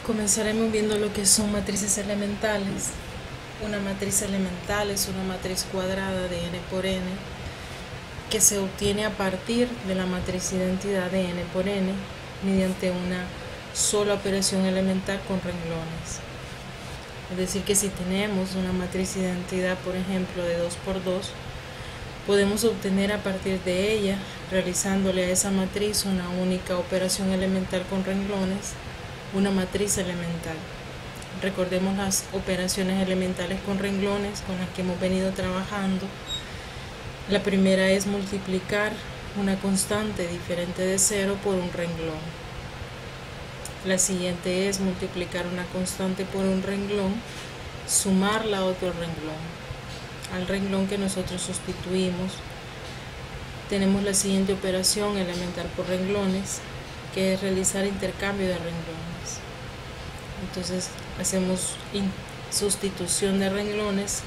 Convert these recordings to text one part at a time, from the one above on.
Comenzaremos viendo lo que son matrices elementales. Una matriz elemental es una matriz cuadrada de n por n que se obtiene a partir de la matriz identidad de n por n mediante una sola operación elemental con renglones. Es decir, que si tenemos una matriz identidad, por ejemplo, de 2 por 2, podemos obtener a partir de ella, realizándole a esa matriz una única operación elemental con renglones, una matriz elemental. Recordemos las operaciones elementales con renglones con las que hemos venido trabajando. La primera es multiplicar una constante diferente de 0 por un renglón. La siguiente es multiplicar una constante por un renglón, sumarla a otro renglón. Al renglón que nosotros sustituimos, tenemos la siguiente operación elemental por renglones, que es realizar intercambio de renglones. Entonces hacemos sustitución de renglones.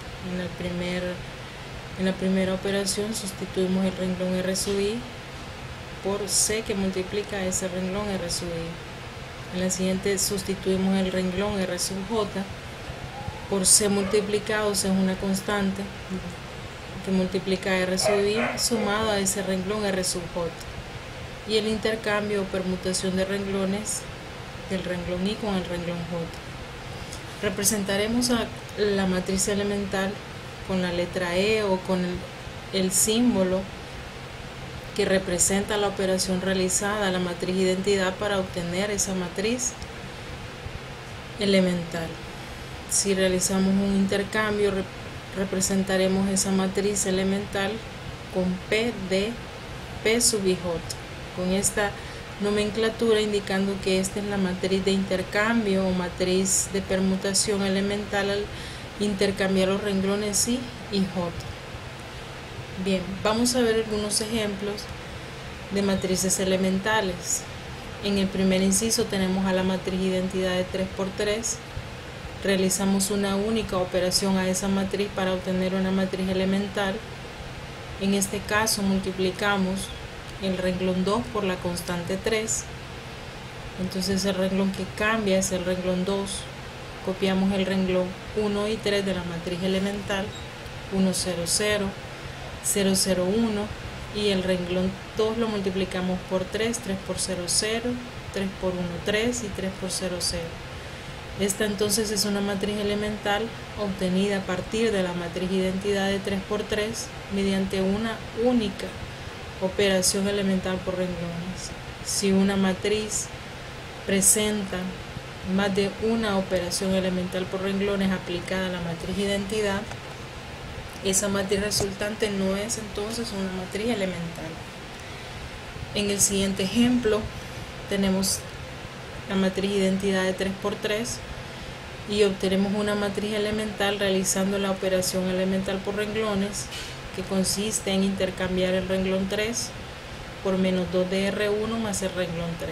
En la primera operación sustituimos el renglón R sub i por C que multiplica ese renglón R sub i. En la siguiente sustituimos el renglón R sub j por C multiplicado, C es una constante que multiplica R sub i sumado a ese renglón R sub j. Y el intercambio o permutación de renglones del renglón i con el renglón j. Representaremos a la matriz elemental con la letra E o con el símbolo que representa la operación realizada, la matriz identidad, para obtener esa matriz elemental. Si realizamos un intercambio, representaremos esa matriz elemental con P de P sub i j, con esta nomenclatura indicando que esta es la matriz de intercambio o matriz de permutación elemental al intercambiar los renglones i y j. Bien, vamos a ver algunos ejemplos de matrices elementales. En el primer inciso tenemos a la matriz identidad de 3 por 3. Realizamos una única operación a esa matriz para obtener una matriz elemental. En este caso multiplicamos el renglón 2 por la constante 3. Entonces el renglón que cambia es el renglón 2. Copiamos el renglón 1 y 3 de la matriz elemental, 1, 0, 0, 0, 0, 1, y el renglón 2 lo multiplicamos por 3, 3 por 0, 0, 3 por 1, 3 y 3 por 0, 0. Esta entonces es una matriz elemental obtenida a partir de la matriz identidad de 3 por 3 mediante una única operación elemental por renglones. Si una matriz presenta más de una operación elemental por renglones aplicada a la matriz identidad, esa matriz resultante no es entonces una matriz elemental. En el siguiente ejemplo tenemos la matriz identidad de 3 por 3 y obtenemos una matriz elemental realizando la operación elemental por renglones, que consiste en intercambiar el renglón 3 por menos 2 de R1 más el renglón 3.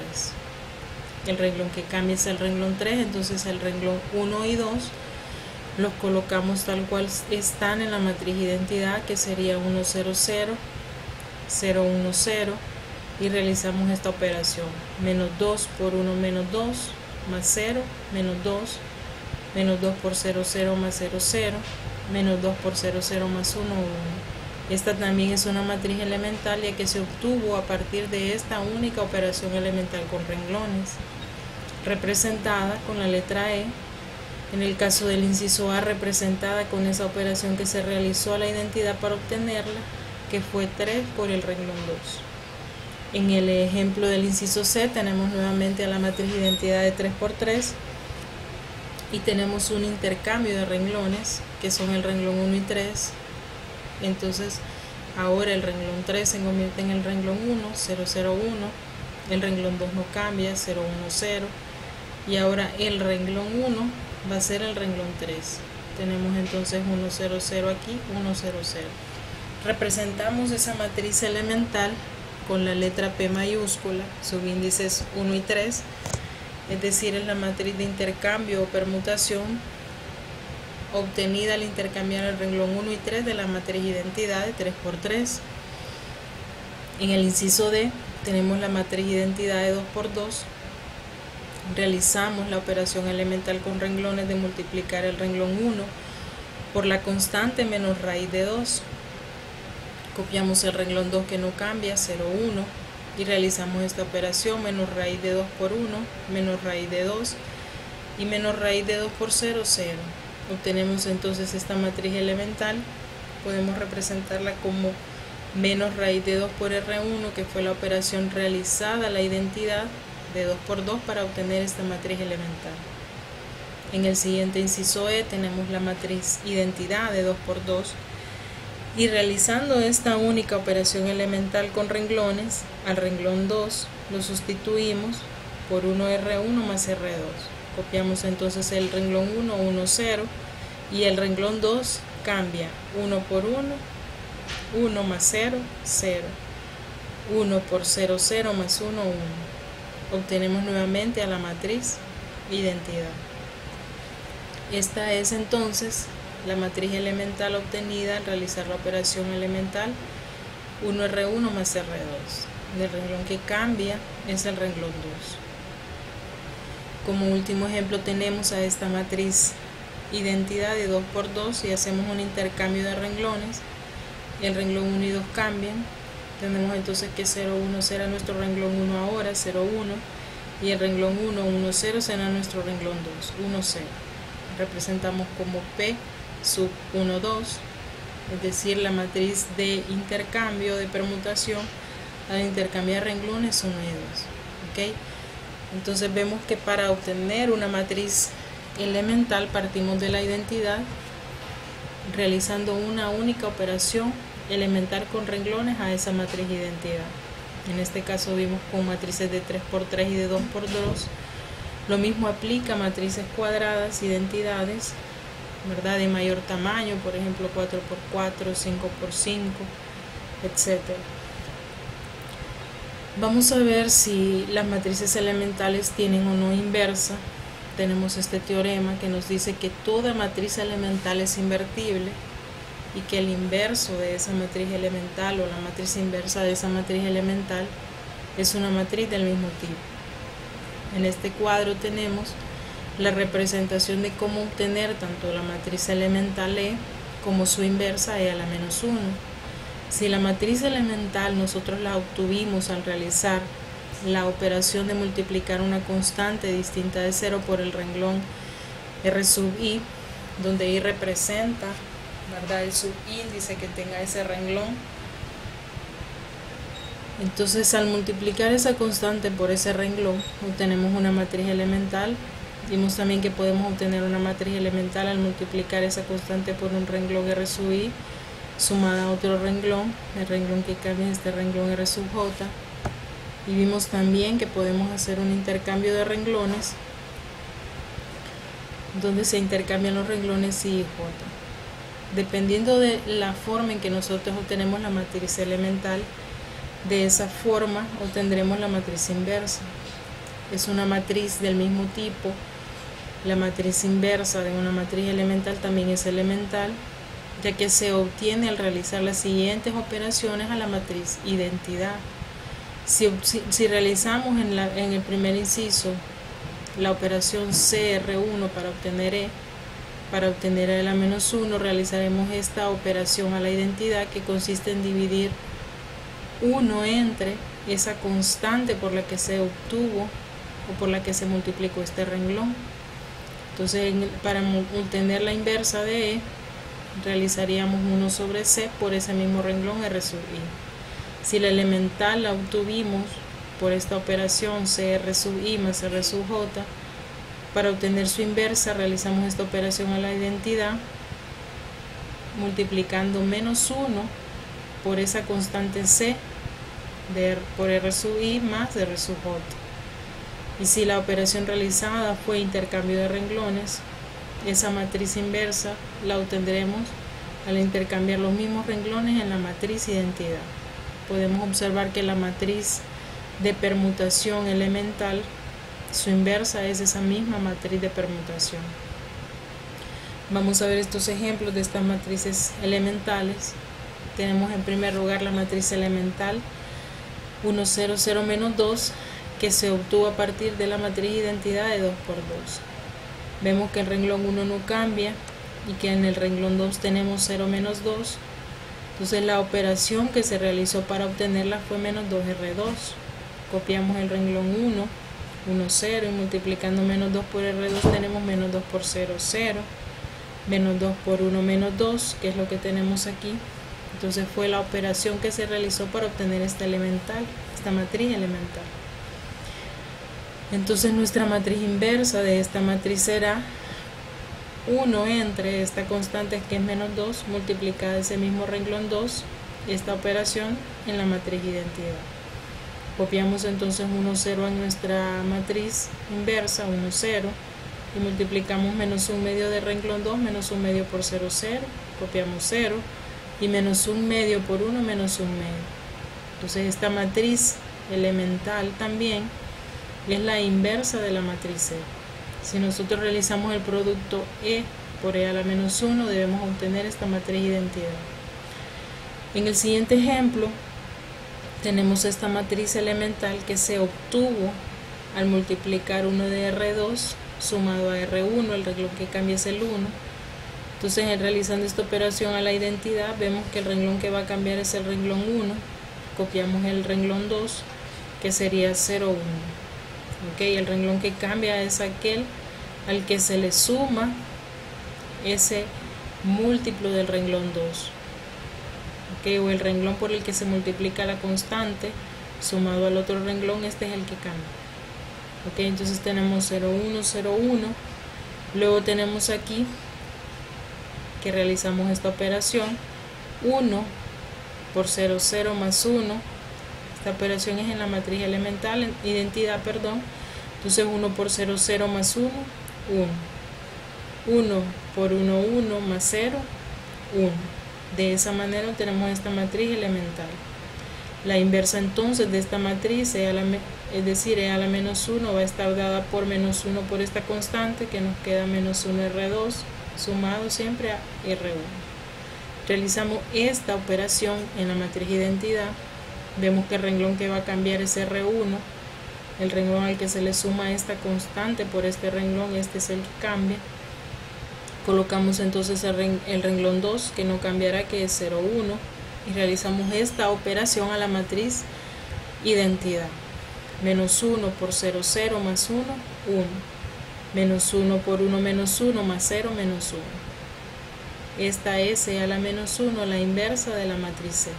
El renglón que cambia es el renglón 3, entonces el renglón 1 y 2 los colocamos tal cual están en la matriz identidad, que sería 1, 0, 0, 0, 1, 0, y realizamos esta operación. Menos 2 por 1 menos 2 más 0, menos 2, menos 2 por 0, 0 más 0, 0, menos 2 por 0, 0 más 1, 1. Esta también es una matriz elemental, ya que se obtuvo a partir de esta única operación elemental con renglones, representada con la letra E. En el caso del inciso A, representada con esa operación que se realizó a la identidad para obtenerla, que fue 3 por el renglón 2. En el ejemplo del inciso C tenemos nuevamente a la matriz identidad de 3 por 3 y tenemos un intercambio de renglones, que son el renglón 1 y 3. Entonces ahora el renglón 3 se convierte en el renglón 1, 0, 0, 1, el renglón 2 no cambia, 0, 1, 0, y ahora el renglón 1 va a ser el renglón 3. Tenemos entonces 1, 0, 0 aquí, 1, 0, 0. Representamos esa matriz elemental con la letra P mayúscula, subíndices 1 y 3, es decir, es la matriz de intercambio o permutación obtenida al intercambiar el renglón 1 y 3 de la matriz identidad de 3 por 3. En el inciso D tenemos la matriz identidad de 2 por 2 realizamos la operación elemental con renglones de multiplicar el renglón 1 por la constante menos raíz de 2. Copiamos el renglón 2 que no cambia, 0, 1, y realizamos esta operación, menos raíz de 2 por 1, menos raíz de 2, y menos raíz de 2 por 0, 0. Obtenemos entonces esta matriz elemental. Podemos representarla como menos raíz de 2 por R1, que fue la operación realizada, la identidad de 2 por 2 para obtener esta matriz elemental. En el siguiente inciso E tenemos la matriz identidad de 2 por 2, y realizando esta única operación elemental con renglones, al renglón 2 lo sustituimos por 1R1 más R2. Copiamos entonces el renglón 1, 1, 0, y el renglón 2 cambia 1 por 1, 1 más 0, 0, 1 por 0, 0 más 1, 1. Obtenemos nuevamente a la matriz identidad. Esta es entonces la matriz elemental obtenida al realizar la operación elemental 1R1 más R2. El renglón que cambia es el renglón 2. Como último ejemplo tenemos a esta matriz identidad de 2 por 2 y hacemos un intercambio de renglones. El renglón 1 y 2 cambian. Tenemos entonces que 0, 1 será nuestro renglón 1 ahora, 0, 1, y el renglón 1, 1, 0 será nuestro renglón 2, 1, 0. Representamos como P sub 1, 2, es decir, la matriz de intercambio, de permutación, al intercambiar renglones 1 y 2. ¿Okay? Entonces vemos que para obtener una matriz elemental partimos de la identidad realizando una única operación elemental con renglones a esa matriz identidad. En este caso vimos con matrices de 3 por 3 y de 2 por 2. Lo mismo aplica a matrices cuadradas, identidades, ¿verdad?, de mayor tamaño, por ejemplo 4 por 4, 5 por 5, etc. Vamos a ver si las matrices elementales tienen o no inversa. Tenemos este teorema que nos dice que toda matriz elemental es invertible y que el inverso de esa matriz elemental o la matriz inversa de esa matriz elemental es una matriz del mismo tipo. En este cuadro tenemos la representación de cómo obtener tanto la matriz elemental E como su inversa E a la menos 1. Si la matriz elemental nosotros la obtuvimos al realizar la operación de multiplicar una constante distinta de 0 por el renglón R sub i, donde i representa, ¿verdad?, el subíndice que tenga ese renglón. Entonces al multiplicar esa constante por ese renglón obtenemos una matriz elemental. Vimos también que podemos obtener una matriz elemental al multiplicar esa constante por un renglón R sub i sumada a otro renglón, el renglón que cambia es este renglón R sub j. Y vimos también que podemos hacer un intercambio de renglones donde se intercambian los renglones I y J. Dependiendo de la forma en que nosotros obtenemos la matriz elemental, de esa forma obtendremos la matriz inversa. Es una matriz del mismo tipo. La matriz inversa de una matriz elemental también es elemental, ya que se obtiene al realizar las siguientes operaciones a la matriz identidad. Si realizamos en el primer inciso la operación CR1 para obtener E, para obtener E a la menos 1, realizaremos esta operación a la identidad que consiste en dividir 1 entre esa constante por la que se obtuvo o por la que se multiplicó este renglón. Entonces para obtener la inversa de E realizaríamos 1 sobre C por ese mismo renglón R sub i. Si la elemental la obtuvimos por esta operación CR sub i más R sub j, para obtener su inversa realizamos esta operación a la identidad multiplicando menos 1 por esa constante C por R sub i más R sub j. Y si la operación realizada fue intercambio de renglones, esa matriz inversa la obtendremos al intercambiar los mismos renglones en la matriz identidad. Podemos observar que la matriz de permutación elemental, su inversa es esa misma matriz de permutación. Vamos a ver estos ejemplos de estas matrices elementales. Tenemos en primer lugar la matriz elemental 1, 0, 0, menos 2, que se obtuvo a partir de la matriz identidad de 2 por 2. Vemos que el renglón 1 no cambia y que en el renglón 2 tenemos 0 menos 2. Entonces la operación que se realizó para obtenerla fue menos 2R2. Copiamos el renglón 1, 1, 0, y multiplicando menos 2 por R2 tenemos menos 2 por 0, 0. Menos 2 por 1, menos 2, que es lo que tenemos aquí. Entonces fue la operación que se realizó para obtener esta matriz elemental. Entonces nuestra matriz inversa de esta matriz será 1 entre esta constante que es menos 2 multiplicada ese mismo renglón 2, esta operación en la matriz identidad. Copiamos entonces 1, 0 en nuestra matriz inversa, 1, 0, y multiplicamos menos 1 medio de renglón 2, menos 1 medio por 0, 0, copiamos 0, y menos 1 medio por 1, menos 1 medio. Entonces esta matriz elemental también es la inversa de la matriz C. Si nosotros realizamos el producto E por E a la menos 1, debemos obtener esta matriz identidad. En el siguiente ejemplo, tenemos esta matriz elemental que se obtuvo al multiplicar 1 de R2 sumado a R1, el renglón que cambia es el 1. Entonces, realizando esta operación a la identidad, vemos que el renglón que va a cambiar es el renglón 1. Copiamos el renglón 2, que sería 0, 1. Okay, el renglón que cambia es aquel al que se le suma ese múltiplo del renglón 2. Okay, o el renglón por el que se multiplica la constante sumado al otro renglón, este es el que cambia. Okay, entonces tenemos 0, 1, 0, 1. Luego tenemos aquí que realizamos esta operación 1 por 0, 0 más 1. Esta operación es en la matriz elemental, en identidad, perdón. Entonces 1 por 0, 0 más 1, 1. 1 por 1, 1 más 0, 1. De esa manera tenemos esta matriz elemental. La inversa entonces de esta matriz, es decir, E a la menos 1, va a estar dada por menos 1 por esta constante, que nos queda menos 1 R2, sumado siempre a R1. Realizamos esta operación en la matriz identidad. Vemos que el renglón que va a cambiar es R1, el renglón al que se le suma esta constante por este renglón, este es el que cambia. Colocamos entonces el renglón 2, que no cambiará, que es 0, 1, y realizamos esta operación a la matriz identidad. Menos 1 por 0, 0 más 1, 1. Menos 1 por 1, menos 1 más 0, menos 1. Esta es E a la menos 1, la inversa de la matriz C.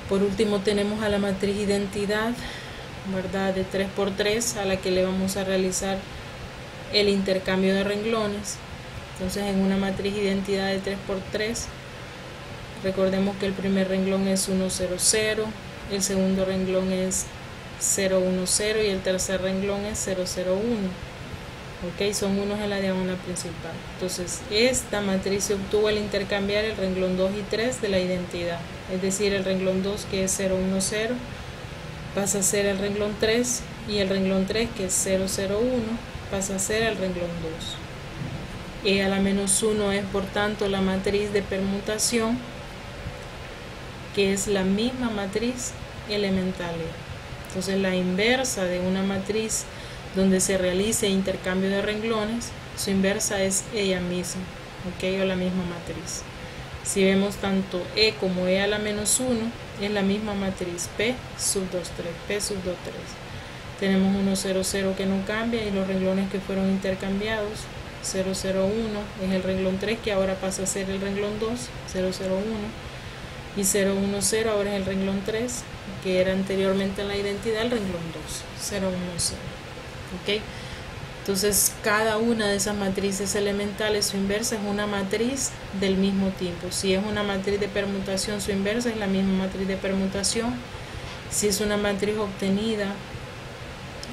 Por último tenemos a la matriz identidad, ¿verdad?, de 3 por 3, a la que le vamos a realizar el intercambio de renglones. Entonces en una matriz identidad de 3 por 3, recordemos que el primer renglón es 1, 0, 0, el segundo renglón es 0, 1, 0 y el tercer renglón es 0, 0, 1. Ok, son unos en la diagonal principal. Entonces esta matriz se obtuvo al intercambiar el renglón 2 y 3 de la identidad, es decir, el renglón 2, que es 0, 1, 0, pasa a ser el renglón 3, y el renglón 3, que es 0, 0, 1, pasa a ser el renglón 2. E a la menos 1 es por tanto la matriz de permutación, que es la misma matriz elemental. Entonces la inversa de una matriz donde se realice intercambio de renglones, su inversa es ella misma, ¿ok?, o la misma matriz. Si vemos tanto E como E a la menos 1, es la misma matriz, P sub 2, 3, P sub 2, 3. Tenemos 1, 0, 0 que no cambia, y los renglones que fueron intercambiados, 0, 0, 1 es el renglón 3, que ahora pasa a ser el renglón 2, 0, 0, 1, y 0, 1, 0 ahora es el renglón 3, que era anteriormente en la identidad el renglón 2, 0, 1, 0. ¿Ok? Entonces cada una de esas matrices elementales, su inversa es una matriz del mismo tipo. Si es una matriz de permutación, su inversa es la misma matriz de permutación. Si es una matriz obtenida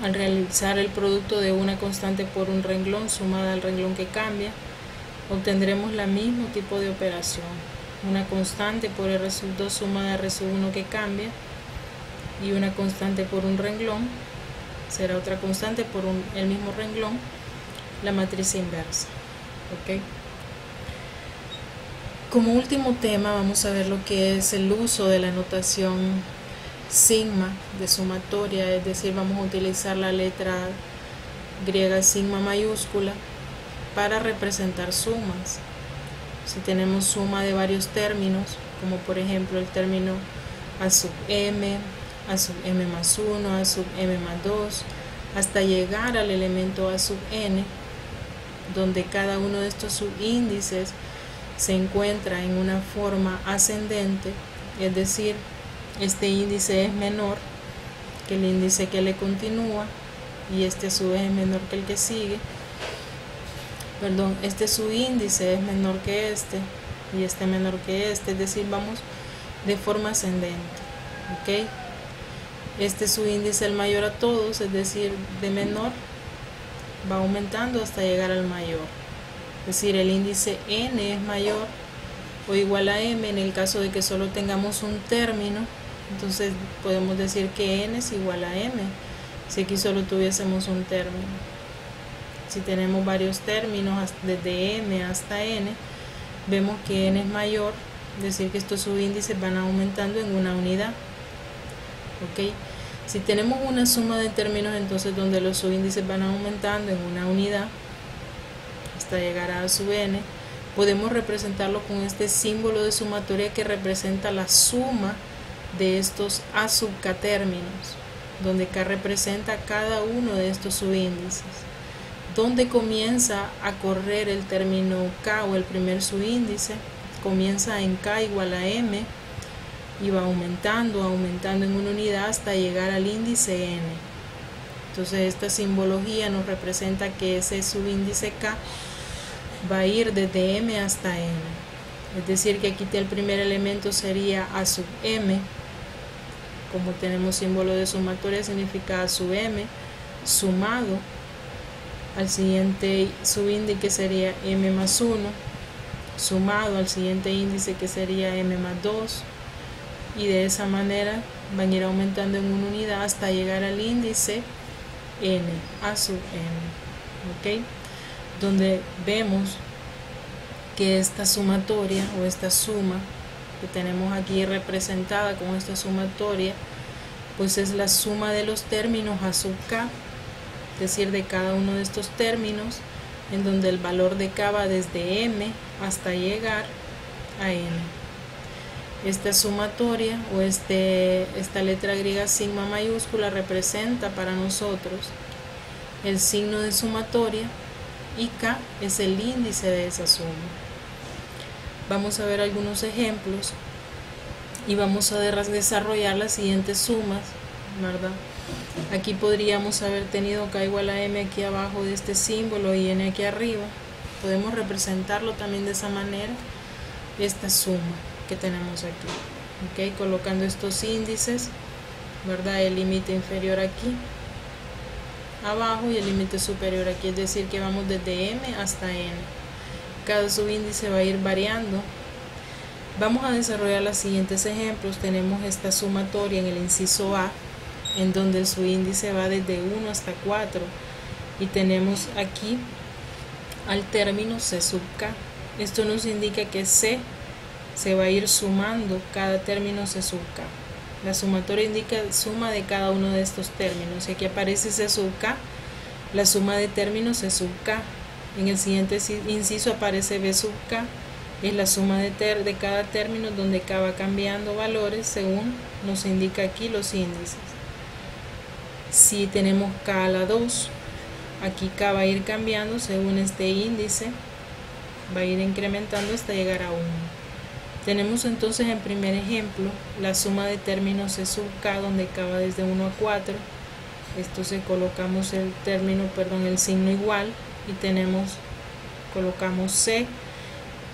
al realizar el producto de una constante por un renglón sumada al renglón que cambia, obtendremos el mismo tipo de operación. Una constante por R sub 2 sumada a R sub 1 que cambia, y una constante por un renglón será otra constante por el mismo renglón, la matriz inversa. ¿Ok? Como último tema vamos a ver lo que es el uso de la notación sigma de sumatoria, es decir, vamos a utilizar la letra griega sigma mayúscula para representar sumas. Si tenemos suma de varios términos, como por ejemplo el término a sub m más 1, a sub m más 2, hasta llegar al elemento a sub n, donde cada uno de estos subíndices se encuentra en una forma ascendente, es decir, este índice es menor que el índice que le continúa y este a su vez es menor que el que sigue. Este subíndice es menor que este y este menor que este, es decir, vamos de forma ascendente. ¿Ok? Este subíndice el mayor a todos, es decir, de menor va aumentando hasta llegar al mayor. Es decir, el índice n es mayor o igual a m en el caso de que solo tengamos un término. Entonces podemos decir que n es igual a m si aquí solo tuviésemos un término. Si tenemos varios términos desde m hasta n, vemos que n es mayor, es decir, que estos subíndices van aumentando en una unidad. ¿Ok? Si tenemos una suma de términos, entonces donde los subíndices van aumentando en una unidad hasta llegar a sub n, podemos representarlo con este símbolo de sumatoria que representa la suma de estos a sub k términos, donde k representa cada uno de estos subíndices. Donde comienza a correr el término k o el primer subíndice, comienza en k igual a m y va aumentando en una unidad hasta llegar al índice n. Entonces esta simbología nos representa que ese subíndice k va a ir desde m hasta n. Es decir, que aquí el primer elemento sería a sub m, como tenemos símbolo de sumatoria, significa a sub m, sumado al siguiente subíndice que sería m más 1, sumado al siguiente índice que sería m más 2, y de esa manera van a ir aumentando en una unidad hasta llegar al índice n, a sub n. ¿Ok? Donde vemos que esta sumatoria o esta suma que tenemos aquí representada con esta sumatoria, pues es la suma de los términos a sub k, es decir, de cada uno de estos términos, en donde el valor de k va desde m hasta llegar a n. Esta sumatoria o esta letra griega sigma mayúscula representa para nosotros el signo de sumatoria y k es el índice de esa suma. Vamos a ver algunos ejemplos y vamos a desarrollar las siguientes sumas, ¿verdad? Aquí podríamos haber tenido k igual a m aquí abajo de este símbolo y n aquí arriba. Podemos representarlo también de esa manera, esta suma que tenemos aquí. ¿Ok? Colocando estos índices, ¿verdad? El límite inferior aquí abajo y el límite superior aquí, es decir, que vamos desde m hasta n. Cada subíndice va a ir variando. Vamos a desarrollar los siguientes ejemplos. Tenemos esta sumatoria en el inciso A, en donde el subíndice va desde 1 hasta 4, y tenemos aquí al término c sub k. Esto nos indica que c se va a ir sumando cada término c sub k. La sumatoria indica suma de cada uno de estos términos, y aquí aparece c sub k, la suma de términos c sub k. En el siguiente inciso aparece b sub k, es la suma de cada término, donde k va cambiando valores según nos indica aquí los índices. Si tenemos k a la 2, aquí k va a ir cambiando según este índice, va a ir incrementando hasta llegar a 1. Tenemos entonces en primer ejemplo la suma de términos c sub k, donde k va desde 1 a 4. Entonces colocamos el signo igual y colocamos c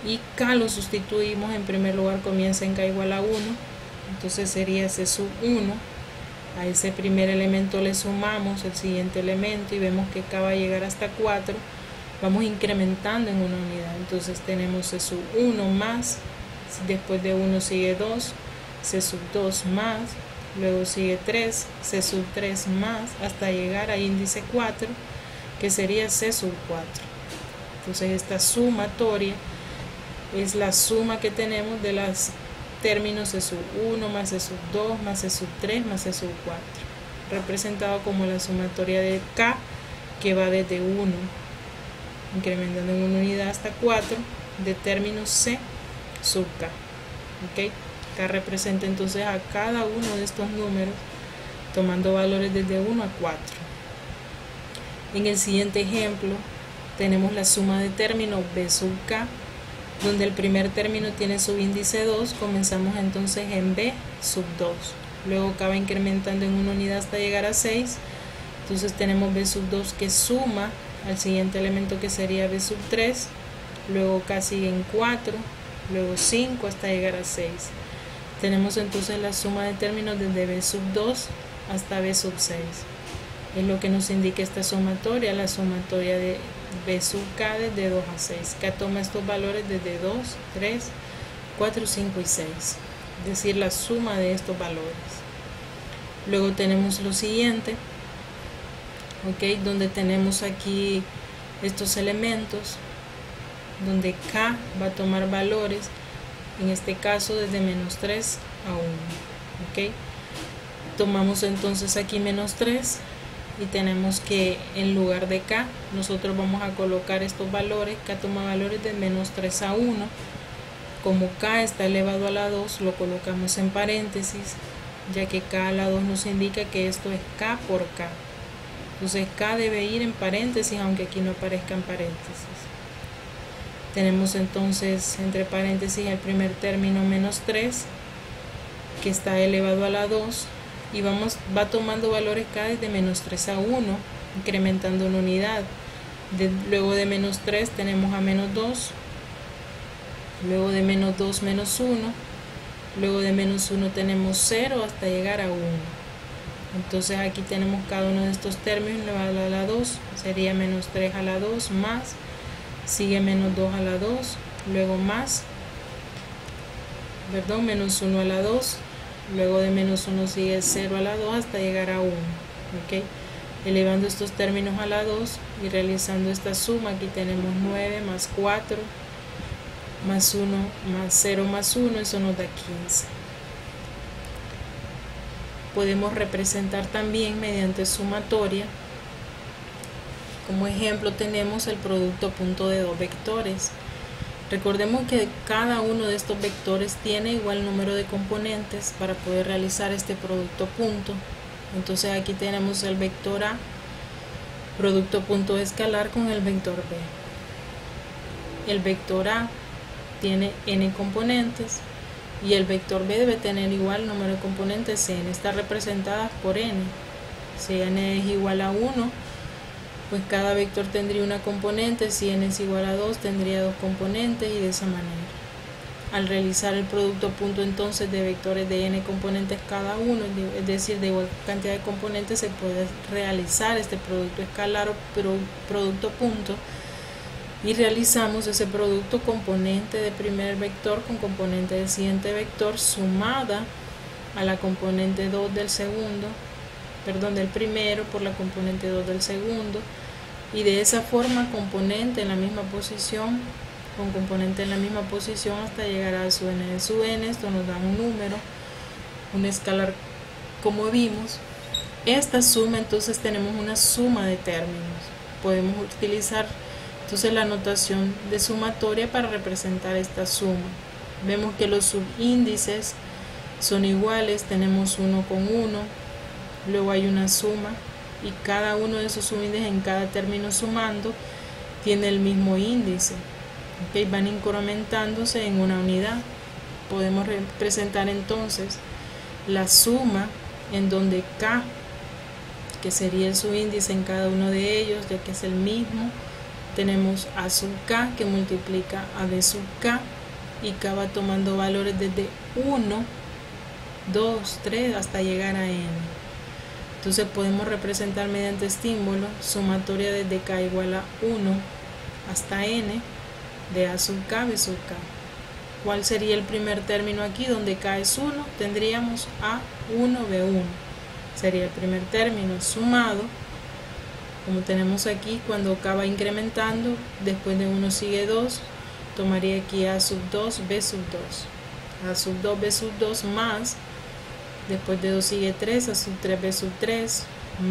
y k lo sustituimos. En primer lugar comienza en k igual a 1, entonces sería c sub 1. A ese primer elemento le sumamos el siguiente elemento y vemos que k va a llegar hasta 4. Vamos incrementando en una unidad, entonces tenemos c sub 1 más, después de 1 sigue 2, c sub 2 más, luego sigue 3, c sub 3 más, hasta llegar a índice 4, que sería c sub 4. Entonces esta sumatoria es la suma que tenemos de las términos E sub 1 más E sub 2 más E sub 3 más E sub 4, representado como la sumatoria de K, que va desde 1, incrementando en una unidad hasta 4, de términos C sub K. ¿Okay? K representa entonces a cada uno de estos números, tomando valores desde 1 a 4. En el siguiente ejemplo tenemos la suma de términos B sub K, donde el primer término tiene subíndice 2, comenzamos entonces en B sub 2, luego K va incrementando en una unidad hasta llegar a 6, entonces tenemos B sub 2 que suma al siguiente elemento que sería B sub 3, luego K sigue en 4, luego 5 hasta llegar a 6. Tenemos entonces la suma de términos desde B sub 2 hasta B sub 6. Es lo que nos indica esta sumatoria, la sumatoria de B sub K desde 2 a 6. K toma estos valores desde 2, 3, 4, 5 y 6. Es decir, la suma de estos valores. Luego tenemos lo siguiente, ¿okay? Donde tenemos aquí estos elementos, donde K va a tomar valores, en este caso desde menos 3 a 1. ¿Okay? Tomamos entonces aquí menos 3 y tenemos que en lugar de K nosotros vamos a colocar estos valores. K toma valores de menos 3 a 1. Como K está elevado a la 2, lo colocamos en paréntesis, ya que K a la 2 nos indica que esto es K por K. Entonces K debe ir en paréntesis, aunque aquí no aparezca en paréntesis. Tenemos entonces entre paréntesis el primer término menos 3, que está elevado a la 2, y va tomando valores K desde menos 3 a 1, incrementando una unidad. Luego de menos 3 tenemos a menos 2, luego de menos 2 menos 1, luego de menos 1 tenemos 0 hasta llegar a 1. Entonces aquí tenemos cada uno de estos términos elevado a la 2, sería menos 3 a la 2 más, sigue menos 2 a la 2, luego más, menos 1 a la 2, luego de menos 1 sigue 0 a la 2 hasta llegar a 1. ¿Okay? Elevando estos términos a la 2 y realizando esta suma, aquí tenemos 9 más 4 más 1 más 0 más 1, eso nos da 15. Podemos representar también mediante sumatoria. Como ejemplo tenemos el producto punto de dos vectores. Recordemos que cada uno de estos vectores tiene igual número de componentes para poder realizar este producto punto. Entonces aquí tenemos el vector A, producto punto escalar con el vector B. El vector A tiene n componentes y el vector B debe tener igual número de componentes n. Está representada por n. Si n es igual a 1, pues cada vector tendría una componente. Si n es igual a 2, tendría dos componentes, y de esa manera. Al realizar el producto punto entonces de vectores de n componentes cada uno, es decir, de igual cantidad de componentes, se puede realizar este producto escalar o producto punto, y realizamos ese producto componente de primer vector con componente del siguiente vector sumada a la componente 2 del segundo, del primero por la componente 2 del segundo, y de esa forma componente en la misma posición con componente en la misma posición hasta llegar a su n de su n. Esto nos da un número, un escalar como vimos. Esta suma, entonces tenemos una suma de términos. Podemos utilizar entonces la notación de sumatoria para representar esta suma. Vemos que los subíndices son iguales, tenemos 1 con 1, luego hay una suma, y cada uno de esos subíndices en cada término sumando tiene el mismo índice. ¿Okay? Van incrementándose en una unidad. Podemos representar entonces la suma en donde K, que sería el subíndice en cada uno de ellos, ya que es el mismo, tenemos A sub K que multiplica a B sub K, y K va tomando valores desde 1, 2, 3 hasta llegar a n. Entonces podemos representar mediante estímulo sumatoria desde K igual a 1 hasta n de A sub K, B sub K. ¿Cuál sería el primer término aquí? Donde K es 1, tendríamos A1, B1. Sería el primer término sumado, como tenemos aquí, cuando K va incrementando, después de 1 sigue 2, tomaría aquí A sub 2, B sub 2. a sub 2 b sub 2 más, después de 2 sigue 3, a sub 3 b sub 3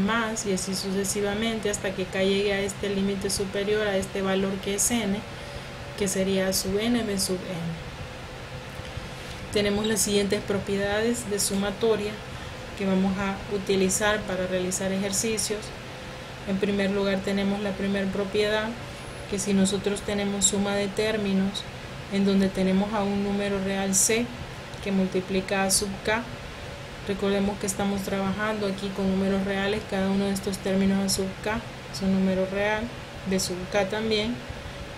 más, y así sucesivamente hasta que acá llegue a este límite superior, a este valor que es n, que sería a sub n b sub n. Tenemos las siguientes propiedades de sumatoria que vamos a utilizar para realizar ejercicios. En primer lugar tenemos la primera propiedad, que si nosotros tenemos suma de términos en donde tenemos a un número real c que multiplica a sub k, recordemos que estamos trabajando aquí con números reales, cada uno de estos términos a sub k es un número real, b sub k también,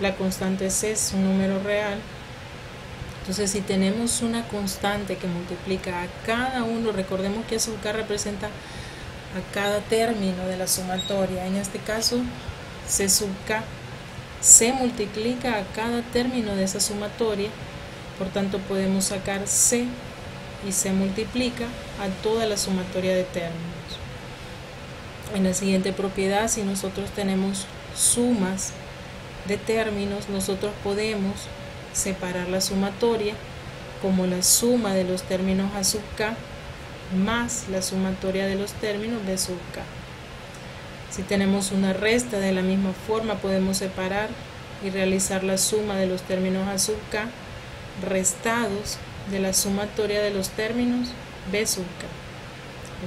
la constante c es un número real. Entonces si tenemos una constante que multiplica a cada uno, recordemos que a sub k representa a cada término de la sumatoria, en este caso c sub k, c multiplica a cada término de esa sumatoria, por tanto podemos sacar c y se multiplica a toda la sumatoria de términos. En la siguiente propiedad, si nosotros tenemos sumas de términos, nosotros podemos separar la sumatoria como la suma de los términos a sub k más la sumatoria de los términos b sub k. Si tenemos una resta, de la misma forma podemos separar y realizar la suma de los términos a sub k restados de la sumatoria de los términos b sub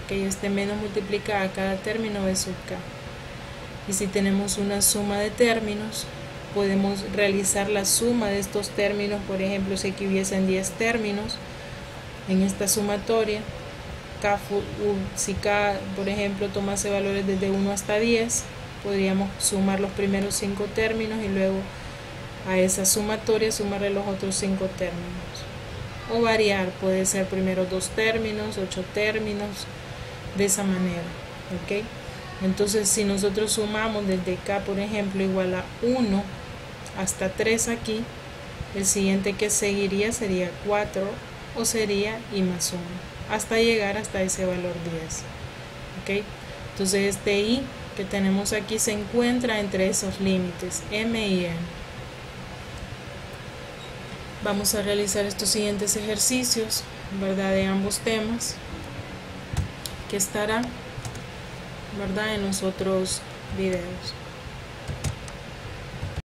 k. Este menos multiplica a cada término b sub k. Y si tenemos una suma de términos, podemos realizar la suma de estos términos. Por ejemplo, si aquí hubiesen 10 términos en esta sumatoria, si k, por ejemplo, tomase valores desde 1 hasta 10, podríamos sumar los primeros 5 términos y luego a esa sumatoria sumarle los otros 5 términos. O variar, puede ser primero 2 términos, 8 términos, de esa manera. Entonces si nosotros sumamos desde k, por ejemplo, igual a 1 hasta 3 aquí, el siguiente que seguiría sería 4 o sería i más 1, hasta llegar hasta ese valor 10. Entonces este i que tenemos aquí se encuentra entre esos límites m y n. Vamos a realizar estos siguientes ejercicios, ¿verdad?, de ambos temas, que estará, ¿verdad?, en los otros videos.